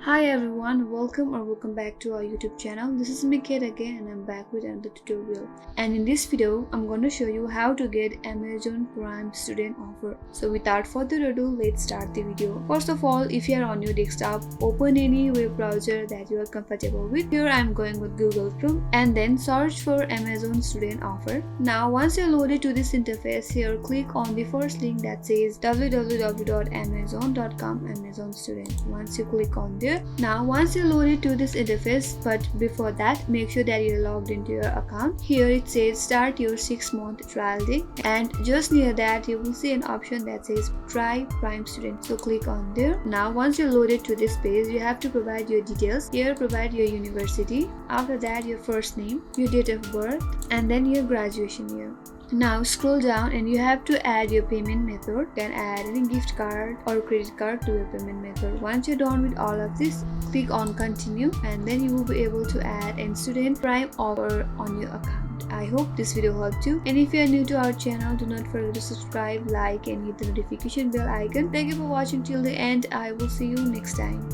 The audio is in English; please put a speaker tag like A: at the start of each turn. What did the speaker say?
A: Hi everyone, welcome back to our YouTube channel. This is Mikit again and I'm back with another tutorial. And in this video, I'm going to show you how to get Amazon Prime student offer. So without further ado, let's start the video. First of all, if you are on your desktop, open any web browser that you are comfortable with. Here I'm going with Google Chrome and then search for Amazon student offer. Now once you're loaded to this interface, here click on the first link that says www.amazon.com Amazon student. Once you click on there, now once you're loaded to this interface, but before that make sure that you're logged into your account. Here it says start your 6-month trial day, and just near that you will see an option that says try Prime student, so click on there. Now once you're loaded to this page, you have to provide your details. Here provide your university, after that your first name, your date of birth, and then your graduation year. Now scroll down and you have to add your payment method. Then add any gift card or credit card to your payment method. Once you're done with all of this, click on continue and then you will be able to add a student Prime offer on your account. I hope this video helped you, and if you are new to our channel, do not forget to subscribe, like and hit the notification bell icon. Thank you for watching till the end. I will see you next time.